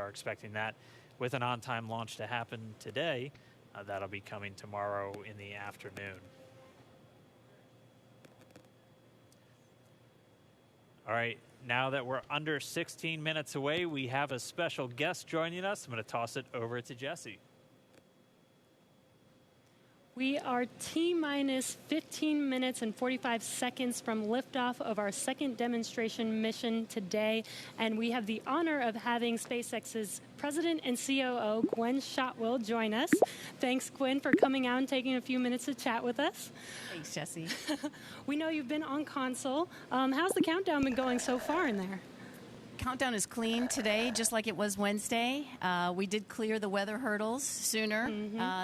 are expecting that with an on-time launch to happen today. That'll be coming tomorrow in the afternoon. All right, now that we're under 16 minutes away, we have a special guest joining us. I'm going to toss it over to Jesse. We are T-minus 15 minutes and 45 seconds from liftoff of our second demonstration mission today, and we have the honor of having SpaceX's President and COO, Gwen Shotwell, join us. Thanks, Gwen, for coming out and taking a few minutes to chat with us. Thanks, Jesse. We know you've been on console. How's the countdown been going so far in there? Countdown is clean today, just like it was Wednesday. We did clear the weather hurdles sooner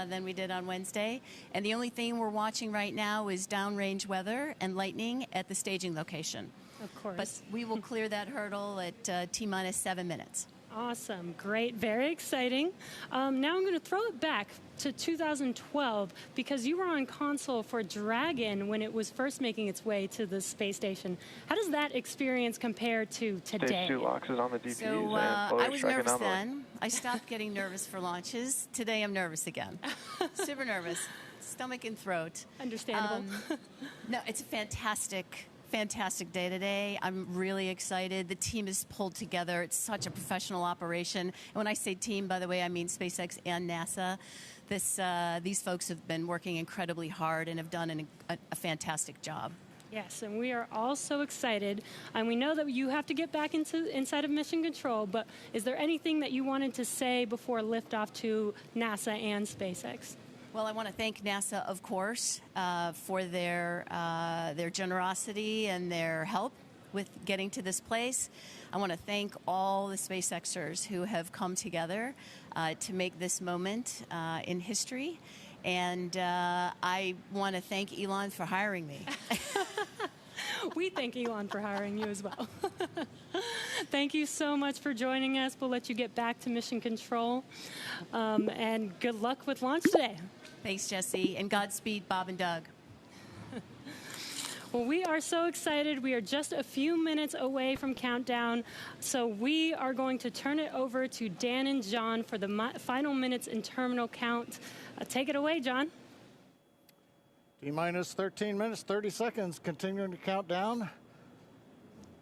than we did on Wednesday. And the only thing we're watching right now is downrange weather and lightning at the staging location. Of course. But we will clear that hurdle at T-minus 7 minutes. Awesome. Great. Very exciting. Now I'm going to throw it back to 2012 because you were on console for Dragon when it was first making its way to the space station. How does that experience compare to today? Stage 2 locks is on the DPUs. So I was nervous then. I stopped getting nervous for launches. Today I'm nervous again. Super nervous. Stomach and throat. Understandable. No, it's a fantastic day today. I'm really excited. The team is pulled together. It's such a professional operation. And when I say team, by the way, I mean SpaceX and NASA. These folks have been working incredibly hard and have done a fantastic job. Yes, and we are all so excited. And we know that you have to get back inside of Mission Control, but is there anything that you wanted to say before liftoff to NASA and SpaceX? Well, I want to thank NASA, of course, for their generosity and their help with getting to this place. I want to thank all the SpaceXers who have come together to make this moment in history. And I want to thank Elon for hiring me. We thank Elon for hiring you as well. Thank you so much for joining us. We'll let you get back to Mission Control. And good luck with launch today. Thanks, Jesse. And Godspeed, Bob and Doug. Well, we are so excited. We are just a few minutes away from countdown. So we are going to turn it over to Dan and John for the final minutes in terminal count. Take it away, John. T-minus 13 minutes, 30 seconds, continuing to count down.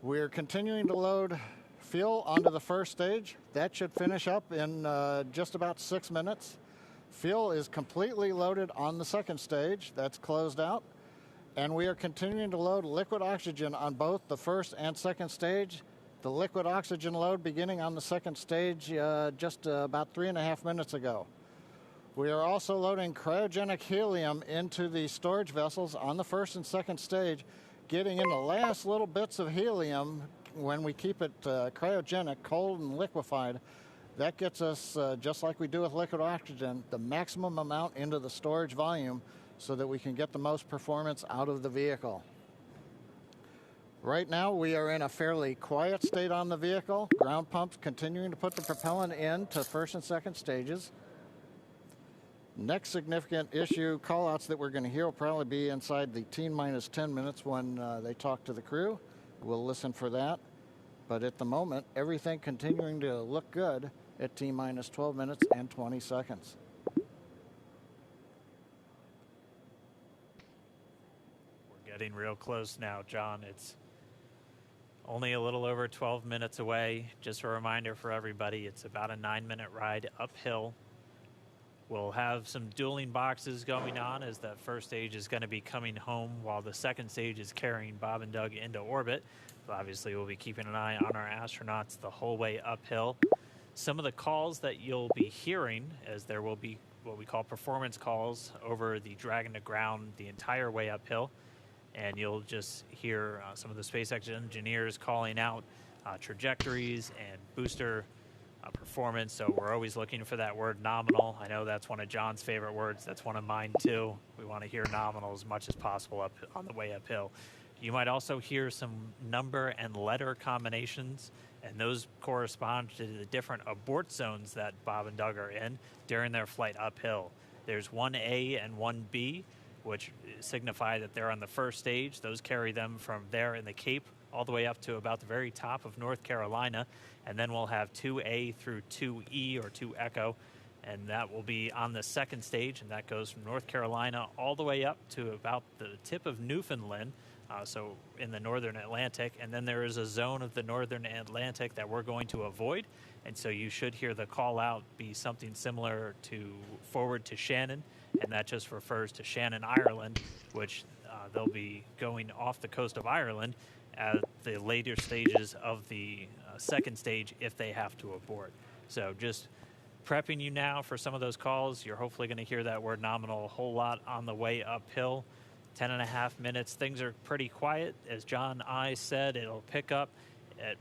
We're continuing to load fuel onto the first stage. That should finish up in just about 6 minutes. Fuel is completely loaded on the second stage. That's closed out. And we are continuing to load liquid oxygen on both the first and second stage. The liquid oxygen load beginning on the second stage just about 3.5 minutes ago. We are also loading cryogenic helium into the storage vessels on the first and second stage, getting in the last little bits of helium when we keep it cryogenic, cold and liquefied. That gets us, just like we do with liquid oxygen, the maximum amount into the storage volume so that we can get the most performance out of the vehicle. Right now, we are in a fairly quiet state on the vehicle. Ground pumps continuing to put the propellant in to first and second stages. Next significant issue, callouts that we're going to hear will probably be inside the T-minus 10 minutes when they talk to the crew. We'll listen for that. But at the moment, everything continuing to look good at T-minus 12 minutes and 20 seconds. We're getting real close now, John. It's only a little over 12 minutes away. Just a reminder for everybody, it's about a 9-minute ride uphill. We'll have some dueling boxes going on as that first stage is going to be coming home while the second stage is carrying Bob and Doug into orbit. So obviously, we'll be keeping an eye on our astronauts the whole way uphill. Some of the calls that you'll be hearing, as there will be what we call performance calls over the Dragon to ground the entire way uphill. And you'll just hear some of the SpaceX engineers calling out trajectories and booster performance. So we're always looking for that word nominal. I know that's one of John's favorite words. That's one of mine too. We want to hear nominal as much as possible up on the way uphill. You might also hear some number and letter combinations, and those correspond to the different abort zones that Bob and Doug are in during their flight uphill. There's 1A and 1B, which signify that they're on the first stage. Those carry them from there in the Cape all the way up to about the very top of North Carolina. And then we'll have 2A through 2E or 2 Echo. And that will be on the second stage, and that goes from North Carolina all the way up to about the tip of Newfoundland, so in the northern Atlantic. And then there is a zone of the northern Atlantic that we're going to avoid, and so you should hear the call out be something similar to forward to Shannon, and that just refers to Shannon, Ireland, which they'll be going off the coast of Ireland at the later stages of the second stage if they have to abort. So just prepping you now for some of those calls. You're hopefully going to hear that word nominal a whole lot on the way uphill. 10.5 minutes. Things are pretty quiet. As John I said, it'll pick up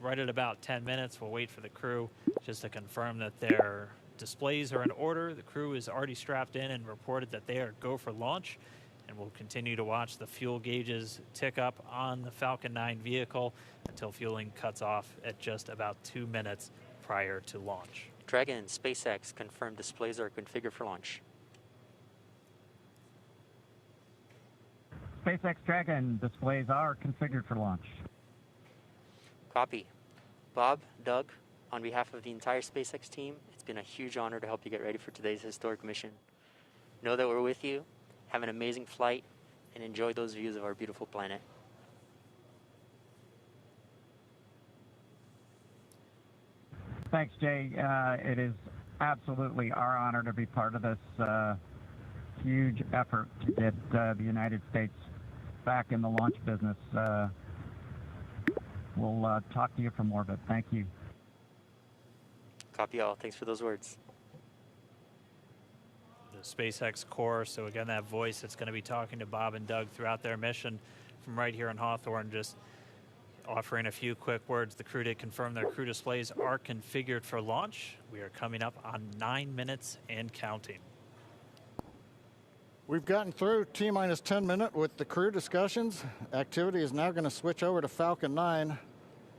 right at about 10 minutes. We'll wait for the crew just to confirm that their displays are in order. The crew is already strapped in and reported that they are go for launch. And we'll continue to watch the fuel gauges tick up on the Falcon 9 vehicle until fueling cuts off at just about 2 minutes prior to launch. Dragon, SpaceX confirmed displays are configured for launch. SpaceX Dragon, displays are configured for launch. Copy. Bob, Doug, on behalf of the entire SpaceX team, it's been a huge honor to help you get ready for today's historic mission. Know that we're with you, have an amazing flight, and enjoy those views of our beautiful planet. Thanks, Jay. It is absolutely our honor to be part of this huge effort to get the United States back in the launch business. We'll talk to you for more of it. Thank you. Copy all. Thanks for those words. The SpaceX core, so again, that voice that's going to be talking to Bob and Doug throughout their mission from right here in Hawthorne, just offering a few quick words. The crew did confirm their crew displays are configured for launch. We are coming up on 9 minutes and counting. We've gotten through T-minus 10 minute with the crew discussions. Activity is now going to switch over to Falcon 9.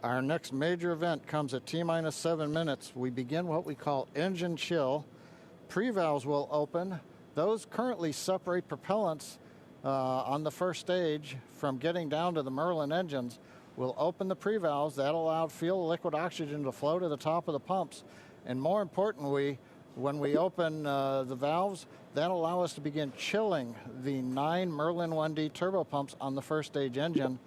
Our next major event comes at T-minus 7 minutes. We begin what we call engine chill. Pre-valves will open. Those currently separate propellants on the first stage from getting down to the Merlin engines. We'll open the pre-valves. That'll allow fuel liquid oxygen to flow to the top of the pumps. And more importantly, when we open the valves, that'll allow us to begin chilling the 9 Merlin 1D turbopumps on the first stage engine.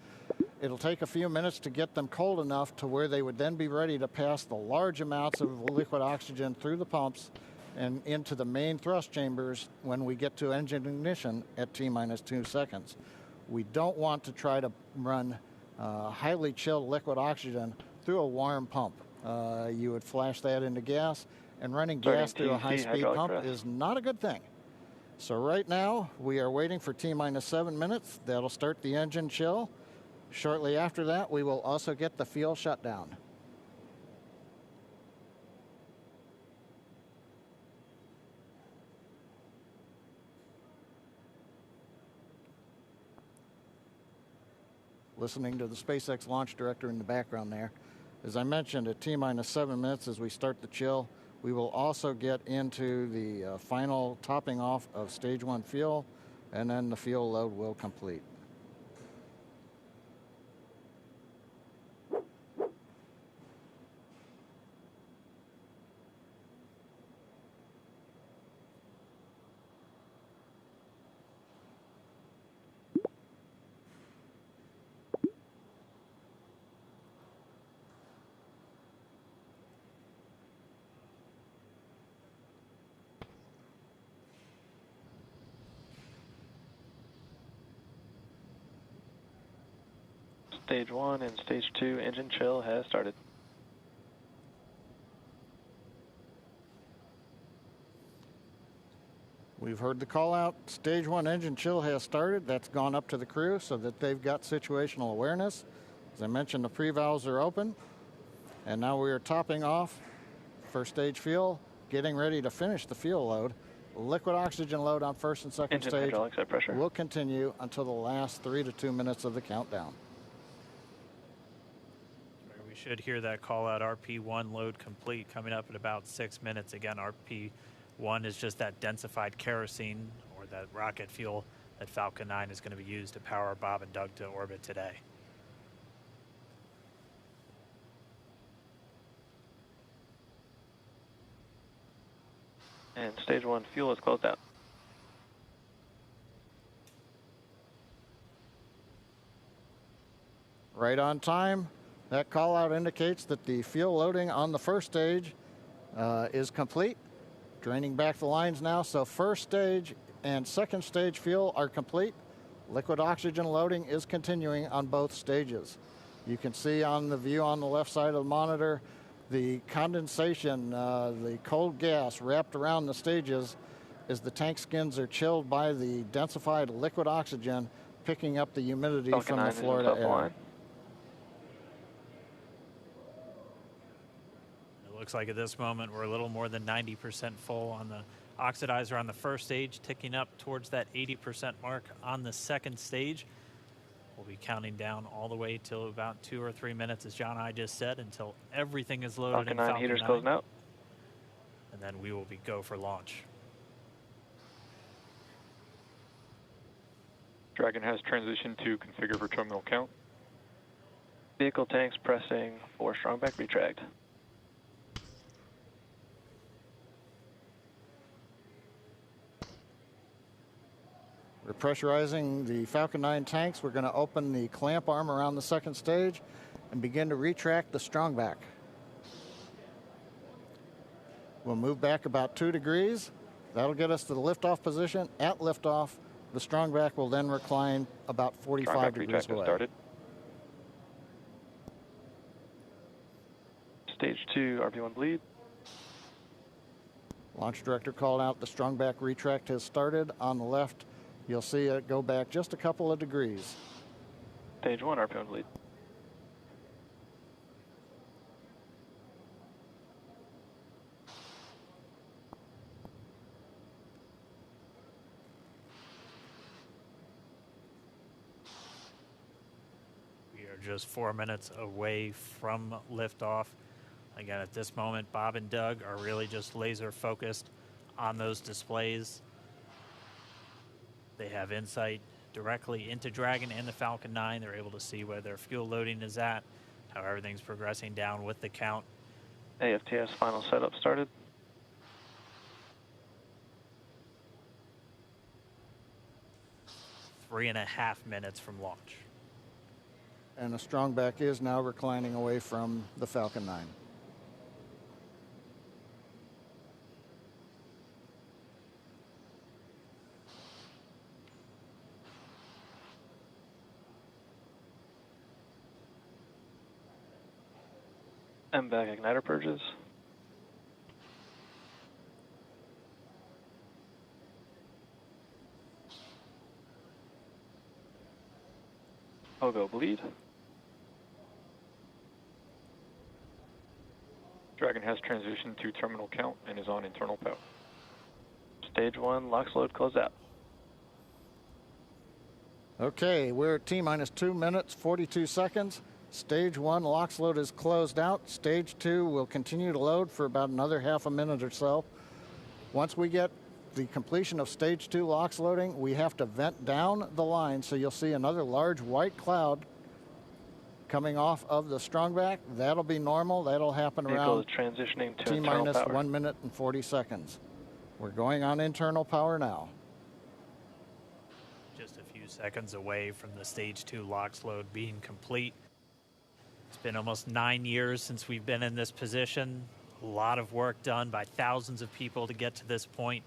It'll take a few minutes to get them cold enough to where they would then be ready to pass the large amounts of liquid oxygen through the pumps and into the main thrust chambers when we get to engine ignition at T-minus 2 seconds. We don't want to try to run highly chilled liquid oxygen through a warm pump. You would flash that into gas, and running gas through a high-speed pump is not a good thing. So right now, we are waiting for T-minus 7 minutes. That'll start the engine chill. Shortly after that, we will also get the fuel shutdown. Listening to the SpaceX launch director in the background there. As I mentioned, at T-minus 7 minutes as we start the chill, we will also get into the final topping off of stage 1 fuel, and then the fuel load will complete. Stage 1 and Stage 2 engine chill has started. We've heard the call out. Stage 1 engine chill has started. That's gone up to the crew so that they've got situational awareness. As I mentioned, the pre-valves are open. And now we are topping off first stage fuel, getting ready to finish the fuel load. Liquid oxygen load on first and second Engine stage hydraulics at pressure will continue until the last 3 to 2 minutes of the countdown. We should hear that call out RP1 load complete coming up at about 6 minutes. Again, RP1 is just that densified kerosene or that rocket fuel that Falcon 9 is going to be used to power Bob and Doug to orbit today. And stage 1 fuel is closed out. Right on time. That call out indicates that the fuel loading on the first stage is complete. Draining back the lines now, so first stage and second stage fuel are complete. Liquid oxygen loading is continuing on both stages. You can see on the view on the left side of the monitor the condensation, the cold gas wrapped around the stages as the tank skins are chilled by the densified liquid oxygen, picking up the humidity Falcon from 9 the Florida engines air. offline. It looks like at this moment we're a little more than 90% full on the oxidizer on the first stage, ticking up towards that 80% mark on the second stage. We'll be counting down all the way till about 2 or 3 minutes, as John and I just said, until everything is loaded Falcon in 9 Falcon heaters 9. closing out. And then we will be go for launch. Dragon has transitioned to configure for terminal count. Vehicle tanks pressing for strongback retract. We're pressurizing the Falcon 9 tanks. We're going to open the clamp arm around the second stage and begin to retract the strongback. We'll move back about 2 degrees. That'll get us to the liftoff position. At liftoff, the strongback will then recline about 45 Strongback degrees retract has away. started. Stage 2 RP1 bleed. Launch director called out the strongback retract has started. On the left, you'll see it go back just a couple of degrees. Stage 1 RP1 bleed. We are just 4 minutes away from liftoff. Again, at this moment, Bob and Doug are really just laser focused on those displays. They have insight directly into Dragon and the Falcon 9. They're able to see where their fuel loading is at, how everything's progressing down with the count. AFTS final setup started. Three and a half minutes from launch. And the strongback is now reclining away from the Falcon 9. MVAC igniter purges. Pogo bleed. Dragon has transitioned to terminal count and is on internal power. Stage 1 LOX load closed out. Okay, we're at T-minus 2 minutes, 42 seconds. Stage 1 LOX load is closed out. Stage 2 will continue to load for about another half a minute or so. Once we get the completion of Stage 2 LOX loading, we have to vent down the line, so you'll see another large white cloud coming off of the strongback. That'll be normal. That'll happen Vehicle around is transitioning to internal T-minus power. 1 minute and 40 seconds. We're going on internal power now. Just a few seconds away from the Stage 2 LOX load being complete. It's been almost 9 years since we've been in this position. A lot of work done by thousands of people to get to this point.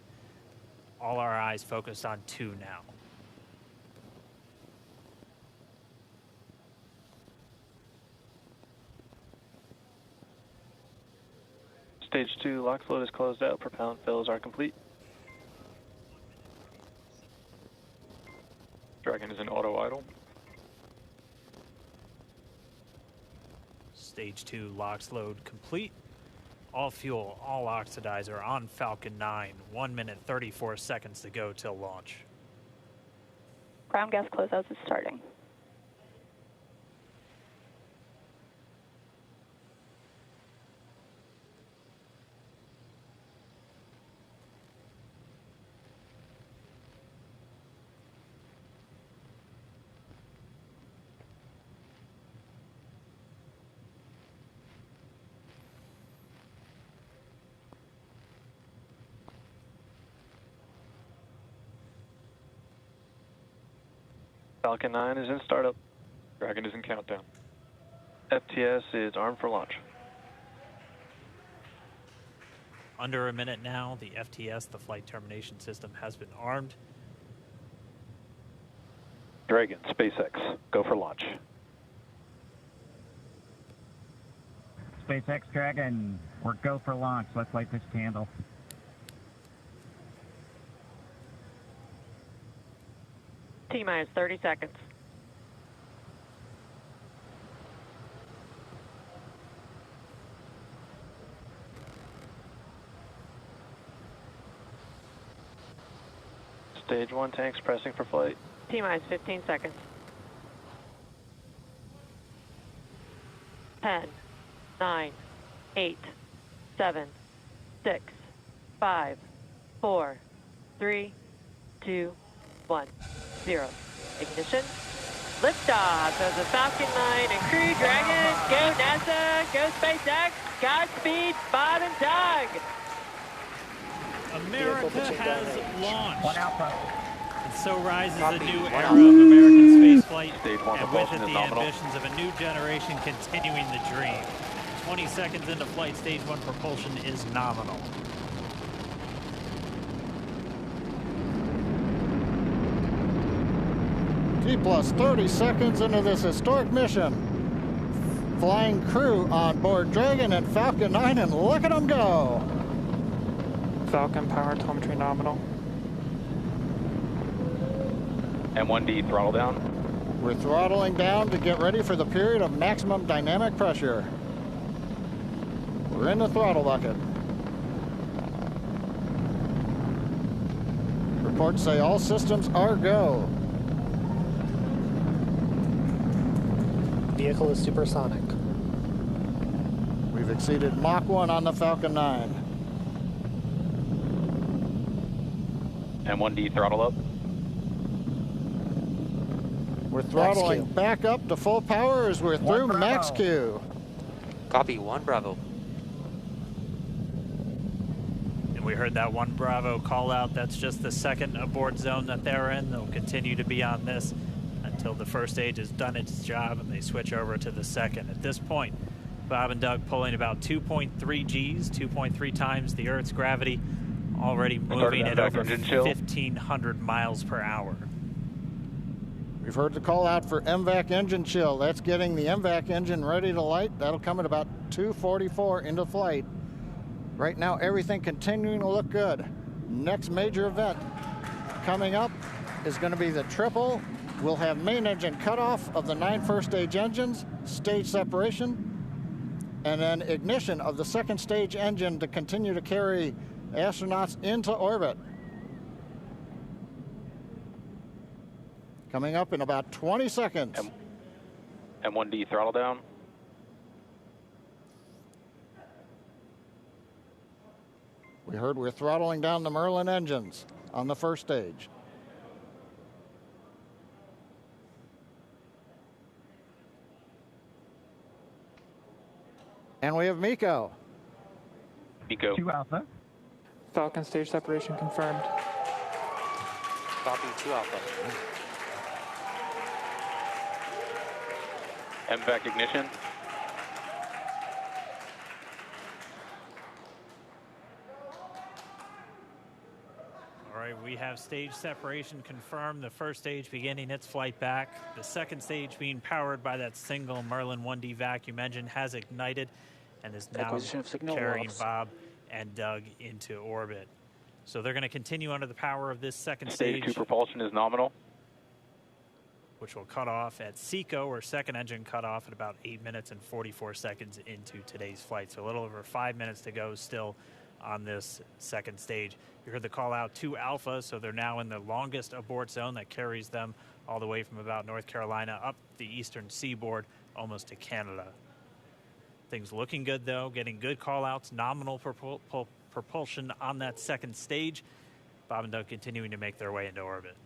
All our eyes focused on 2 now. Stage 2 LOX load is closed out. Propellant fills are complete. Dragon is in auto idle. Stage 2 LOX load complete. All fuel, all oxidizer on Falcon 9. 1 minute, 34 seconds to go till launch. Ground gas closeouts is starting. Falcon 9 is in startup. Dragon is in countdown. FTS is armed for launch. Under a minute now, the FTS, the flight termination system, has been armed. Dragon, SpaceX, go for launch. SpaceX Dragon, we're go for launch. Let's light this candle. T-minus 30 seconds. Stage 1 tanks pressing for flight. T-minus 15 seconds. 10, 9, 8, 7, 6, 5, 4, 3, 2, 1, 0. Ignition. Liftoff of the Falcon 9 and Crew Dragon. Go NASA, go SpaceX. Godspeed, Bob and Doug. America has launched. One Alpha. And so rises Copy. a new One era Alpha. of American spaceflight, Stage 1 and with it propulsion is the nominal. ambitions of a new generation continuing the dream. 20 seconds into flight, stage 1 propulsion is nominal. T plus 30 seconds into this historic mission. Flying crew on board Dragon and Falcon 9, and look at them go. Falcon power telemetry nominal. M1D, throttle down. We're throttling down to get ready for the period of maximum dynamic pressure. We're in the throttle bucket. Reports say all systems are go. Vehicle is supersonic. We've exceeded Mach 1 on the Falcon 9. M1D, throttle up. We're throttling Max Q. back up to full power as we're through Bravo. Max Q. Copy, 1 Bravo. And we heard that 1 Bravo call out. That's just the second abort zone that they're in. They'll continue to be on this until the first stage has done its job and they switch over to the second. At this point, Bob and Doug pulling about 2.3 Gs, 2.3 times the Earth's gravity, already moving at over 1,500 miles per hour. We've heard the call out for MVAC engine chill. That's getting the MVAC engine ready to light. That'll come at about 2:44 into flight. Right now, everything continuing to look good. Next major event coming up is going to be the triple. We'll have main engine cutoff of the 9 first stage engines, stage separation, and then ignition of the second stage engine to continue to carry astronauts into orbit. Coming up in about 20 seconds. M1D, throttle down. We heard we're throttling down the Merlin engines on the first stage. And we have Miko. Miko. 2 Alpha. Falcon stage separation confirmed. Copy, 2 Alpha. MVAC ignition. All right, we have stage separation confirmed. The first stage beginning its flight back. The second stage being powered by that single Merlin 1D vacuum engine has ignited and is now Acquisition of signal carrying loss. Bob and Doug into orbit. So they're going to continue under the power of this second Stage stage, 2 propulsion is nominal. which will cut off at SECO, or second engine cutoff, at about 8 minutes and 44 seconds into today's flight. So a little over 5 minutes to go still on this second stage. You heard the call out 2 Alpha, so they're now in the longest abort zone that carries them all the way from about North Carolina up the eastern seaboard almost to Canada. Things looking good, though, getting good call outs, nominal propulsion on that second stage. Bob and Doug continuing to make their way into orbit.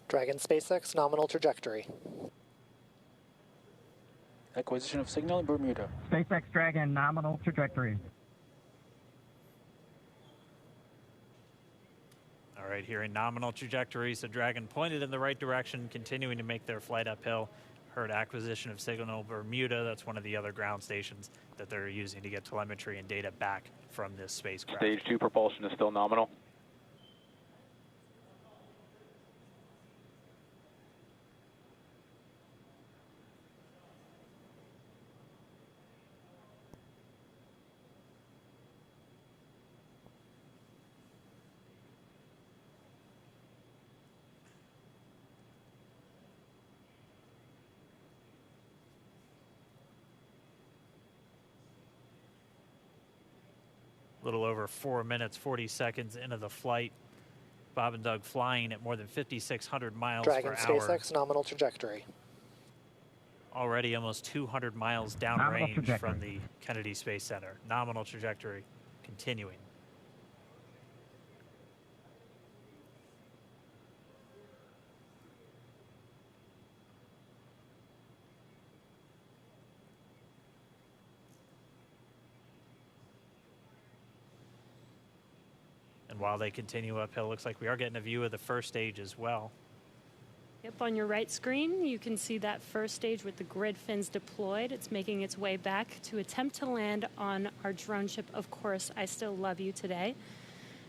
Dragon SpaceX nominal trajectory. Acquisition of signal in Bermuda. SpaceX Dragon nominal trajectory. right here in nominal trajectory, so Dragon pointed in the right direction, continuing to make their flight uphill. Heard acquisition of signal Bermuda. That's one of the other ground stations that they're using to get telemetry and data back from this spacecraft. Stage 2 propulsion is still nominal. Little over 4 minutes, 40 seconds into the flight. Bob and Doug flying at more than 5,600 miles Dragon per hour. SpaceX nominal trajectory. Already almost 200 miles downrange from the Kennedy Space Center. Nominal trajectory continuing. And while they continue uphill, looks like we are getting a view of the first stage as well. Yep, on your right screen, you can see that first stage with the grid fins deployed. It's making its way back to attempt to land on our drone ship, Of Course, I Still Love You today.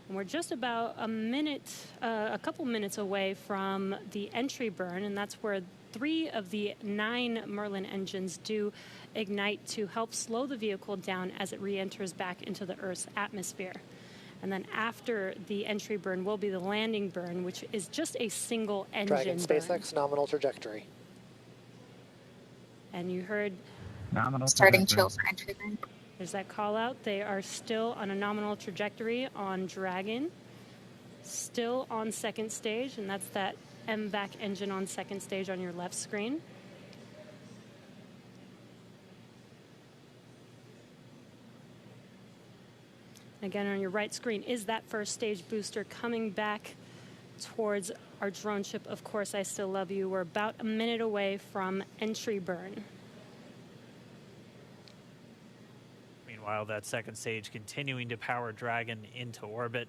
And we're just about a couple minutes away from the entry burn, and that's where 3 of the 9 Merlin engines do ignite to help slow the vehicle down as it re-enters back into the Earth's atmosphere. And then after the entry burn will be the landing burn, which is just a single engine Dragon burn. SpaceX nominal trajectory. And you heard Nominal Starting trajectory. chill for entry burn. there's that call out. They are still on a nominal trajectory on Dragon, still on second stage, and that's that MVAC engine on second stage on your left screen. Again, on your right screen is that first stage booster coming back towards our drone ship, Of Course, I Still Love You. We're about a minute away from entry burn. Meanwhile, that second stage continuing to power Dragon into orbit.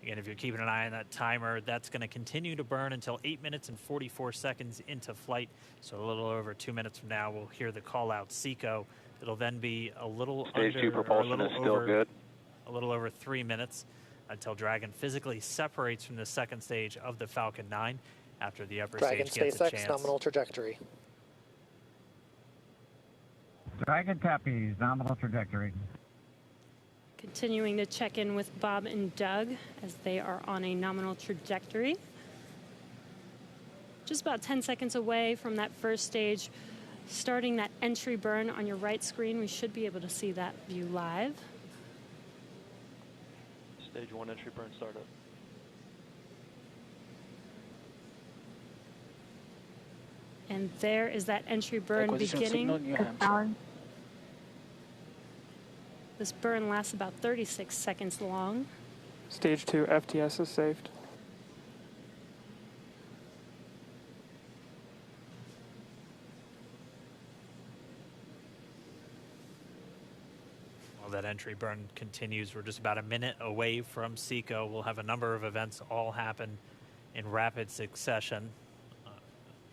Again, if you're keeping an eye on that timer, that's going to continue to burn until 8 minutes and 44 seconds into flight. So a little over 2 minutes from now, we'll hear the call out SECO. It'll then be a little Stage under, 2 propulsion is still good. A little over 3 minutes until Dragon physically separates from the second stage of the Falcon 9 after the upper Dragon stage gets a SpaceX chance. nominal trajectory. Dragon copies, nominal trajectory. Continuing to check in with Bob and Doug as they are on a nominal trajectory. Just about 10 seconds away from that first stage, starting that entry burn on your right screen. We should be able to see that view live. Stage 1 entry burn startup. And there is that entry burn beginning. This burn lasts about 36 seconds long. Stage 2 FTS is saved. While that entry burn continues, we're just about a minute away from SECO. We'll have a number of events all happen in rapid succession.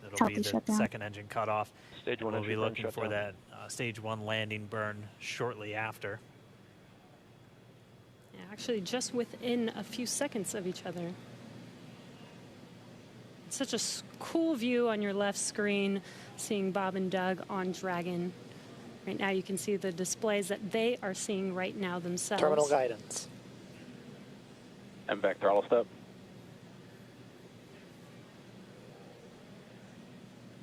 It'll be the second engine cutoff. Stage 1 we'll entry be burn looking shut for down. that stage 1 landing burn shortly after. Yeah, actually, just within a few seconds of each other. It's such a cool view on your left screen, seeing Bob and Doug on Dragon. Right now, you can see the displays that they are seeing right now themselves. Terminal guidance. MVAC throttle step.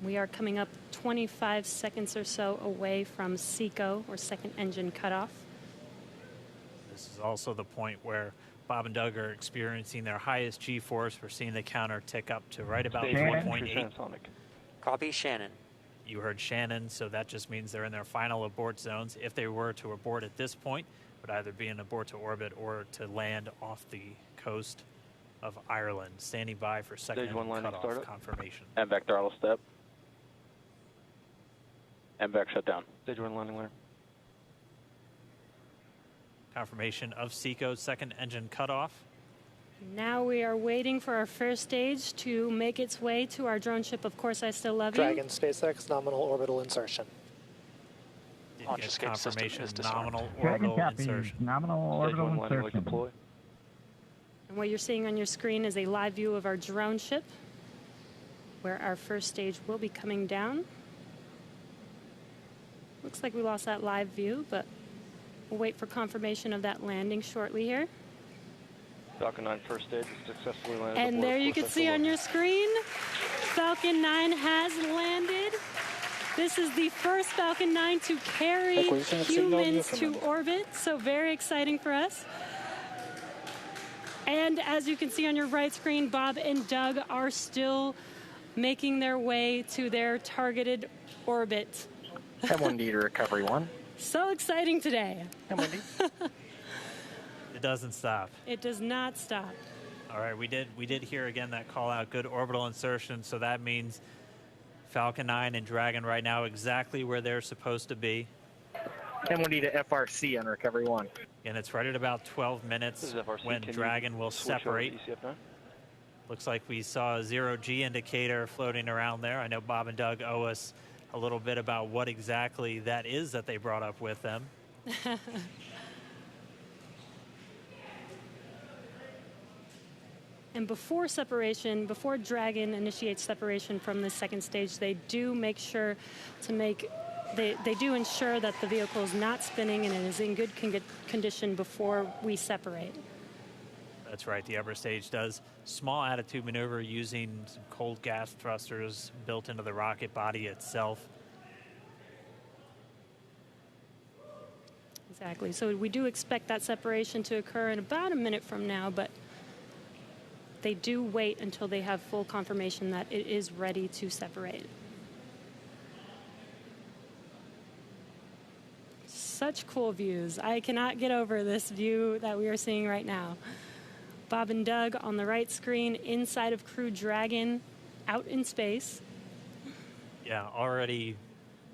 We are coming up 25 seconds or so away from SECO, or second engine cutoff. This is also the point where Bob and Doug are experiencing their highest G-force. We're seeing the counter tick up to right about Stage 1.8. Copy, Shannon. You heard Shannon, so that just means they're in their final abort zones. If they were to abort at this point, it would either be an abort to orbit or to land off the coast of Ireland. Standing by for second Stage 1 landing cutoff startup. confirmation. MVAC throttle step. MVAC shut down. Stage 1 landing layer. Confirmation of SECO's second engine cutoff. Now we are waiting for our first stage to make its way to our drone ship. Of course, I still love you. Dragon SpaceX nominal orbital insertion. Launch escape system Confirmation, is disarmed. nominal Dragon orbital copy. insertion. Nominal Stage orbital 1 landing leg insertion. deploy. And what you're seeing on your screen is a live view of our drone ship, where our first stage will be coming down. Looks like we lost that live view, but we'll wait for confirmation of that landing shortly here. Falcon 9 first stage is successfully landed. And aboard there you Course can see on your screen, Falcon 9 has landed. This is the first Falcon 9 to carry humans to orbit, so very exciting for us. And as you can see on your right screen, Bob and Doug are still making their way to their targeted orbit. M1D to recovery 1. So exciting today. M1D. It doesn't stop. It does not stop. All right, we did hear again that call out, good orbital insertion, so that means Falcon 9 and Dragon right now exactly where they're supposed to be. M1D to FRC on recovery 1. And it's right at about 12 minutes when Dragon will separate. Looks like we saw a 0G indicator floating around there. I know Bob and Doug owe us a little bit about what exactly that is that they brought up with them. And before separation, before Dragon initiates separation from the second stage, they do make sure to make, they do ensure that the vehicle is not spinning and it is in good condition before we separate. That's right, the upper stage does small attitude maneuver using some cold gas thrusters built into the rocket body itself. Exactly, so we do expect that separation to occur in about a minute from now, but they do wait until they have full confirmation that it is ready to separate. Such cool views. I cannot get over this view that we are seeing right now. Bob and Doug on the right screen, inside of Crew Dragon, out in space. Yeah, already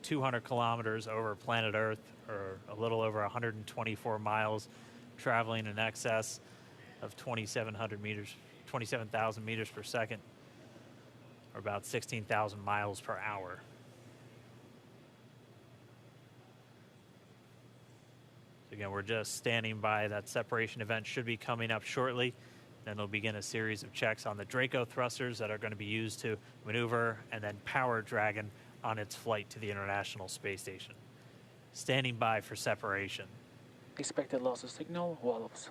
200 kilometers over planet Earth, or a little over 124 miles, traveling in excess of 2,700 meters. 27,000 meters per second, or about 16,000 miles per hour. So again, we're just standing by. That separation event should be coming up shortly. Then they'll begin a series of checks on the Draco thrusters that are going to be used to maneuver and then power Dragon on its flight to the International Space Station. Standing by for separation. Expected loss of signal, wallows.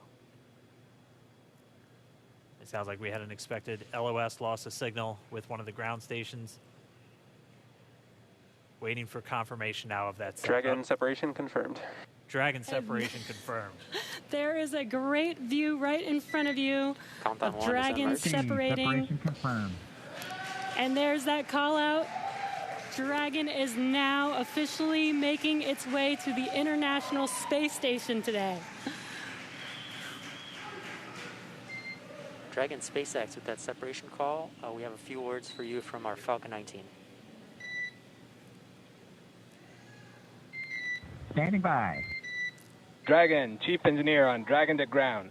It sounds like we had an expected LOS loss of signal with one of the ground stations. Waiting for confirmation now of that. Dragon separation confirmed. Dragon separation confirmed. There is a great view right in front of you of Dragon separating. Separation confirmed. And there's that call out. Dragon is now officially making its way to the International Space Station today. Dragon SpaceX with that separation call. We have a few words for you from our Falcon 9 team. Standing by. Dragon, Chief Engineer on Dragon to Ground.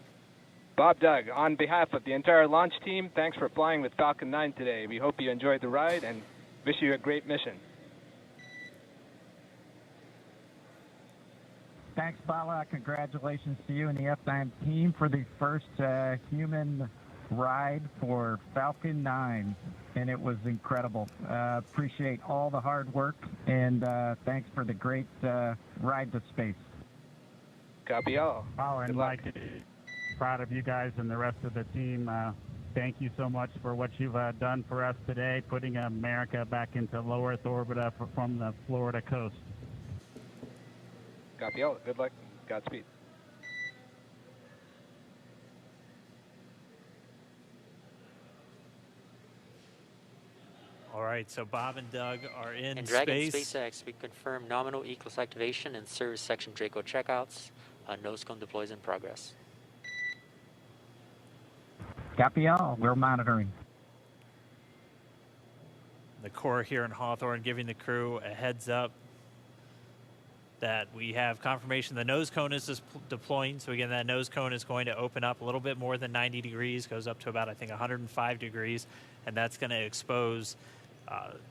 Bob Doug, on behalf of the entire launch team, thanks for flying with Falcon 9 today. We hope you enjoyed the ride and wish you a great mission. Thanks, Bala. Congratulations to you and the F9 team for the first human ride for Falcon 9, and it was incredible. Appreciate all the hard work, and thanks for the great ride to space. Copy all. Oh, and Mike, proud of you guys and the rest of the team. Thank you so much for what you've done for us today, putting America back into low Earth orbit from the Florida coast. Copy all. Good luck. Godspeed. All right, so Bob and Doug are in and Dragon space. SpaceX, we confirm nominal Eclipse activation and service section Draco checkouts. Nose cone deploys in progress. Copy all. We're monitoring. The Corps here in Hawthorne giving the crew a heads up that we have confirmation the nose cone is deploying. So again, that nose cone is going to open up a little bit more than 90 degrees, goes up to about, I think, 105 degrees, and that's going to expose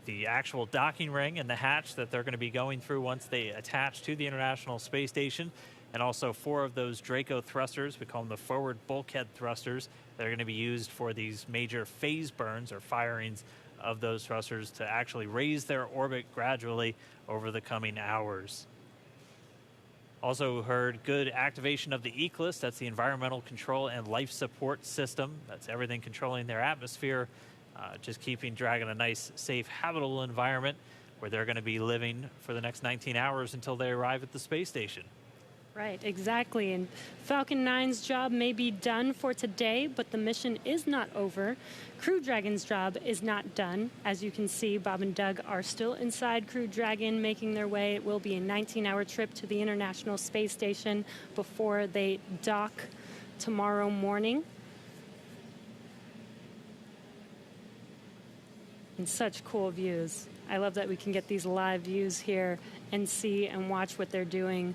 the actual docking ring and the hatch that they're going to be going through once they attach to the International Space Station, and also 4 of those Draco thrusters, we call them the forward bulkhead thrusters, that are going to be used for these major phase burns or firings of those thrusters to actually raise their orbit gradually over the coming hours. Also heard good activation of the Eclipse. That's the Environmental Control and Life Support System. That's everything controlling their atmosphere, just keeping Dragon a nice, safe, habitable environment where they're going to be living for the next 19 hours until they arrive at the space station. Right, exactly. And Falcon 9's job may be done for today, but the mission is not over. Crew Dragon's job is not done. As you can see, Bob and Doug are still inside Crew Dragon, making their way. It will be a 19-hour trip to the International Space Station before they dock tomorrow morning. And such cool views. I love that we can get these live views here and see and watch what they're doing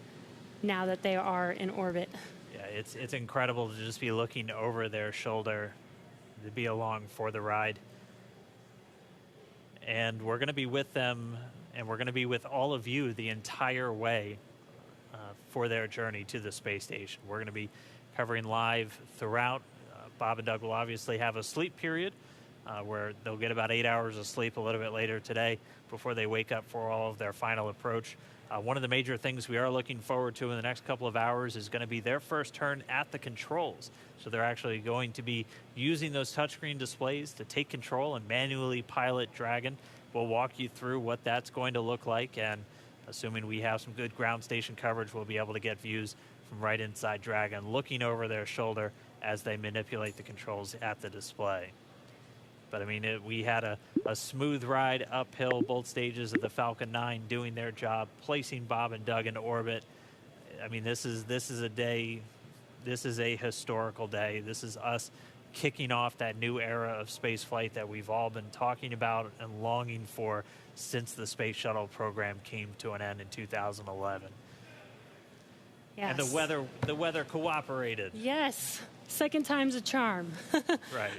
now that they are in orbit. Yeah, it's incredible to just be looking over their shoulder, to be along for the ride. And we're going to be with them, and we're going to be with all of you the entire way for their journey to the space station. We're going to be covering live throughout. Bob and Doug will obviously have a sleep period where they'll get about 8 hours of sleep a little bit later today before they wake up for all of their final approach. One of the major things we are looking forward to in the next couple of hours is going to be their first turn at the controls. So they're actually going to be using those touchscreen displays to take control and manually pilot Dragon. We'll walk you through what that's going to look like, and assuming we have some good ground station coverage, we'll be able to get views from right inside Dragon, looking over their shoulder as they manipulate the controls at the display. But, I mean, we had a smooth ride uphill, both stages of the Falcon 9 doing their job, placing Bob and Doug into orbit. I mean, this is a day, this is a historical day. This is us kicking off that new era of space flight that we've all been talking about and longing for since the Space Shuttle program came to an end in 2011. Yes. And the weather cooperated. Yes, second time's a charm. Right.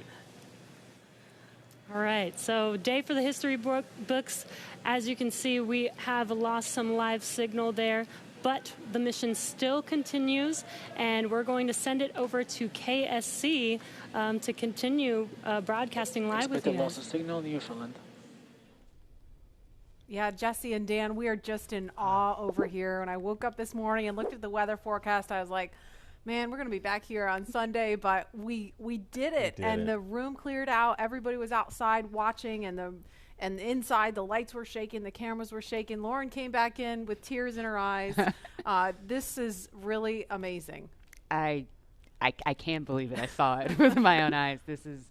All right, so day for the history books. As you can see, we have lost some live signal there, but the mission still continues, and we're going to send it over to KSC to continue broadcasting live with you guys. Loss of signal in Newfoundland. Yeah, Jesse and Dan, we are just in awe over here. When I woke up this morning and looked at the weather forecast, I was like, man, we're going to be back here on Sunday, but we did it. The room cleared out. Everybody was outside watching, and inside the lights were shaking, the cameras were shaking. Lauren came back in with tears in her eyes. This is really amazing. I can't believe it. I saw it with my own eyes. This is,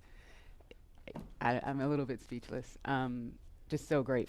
I'm a little bit speechless. Just so great.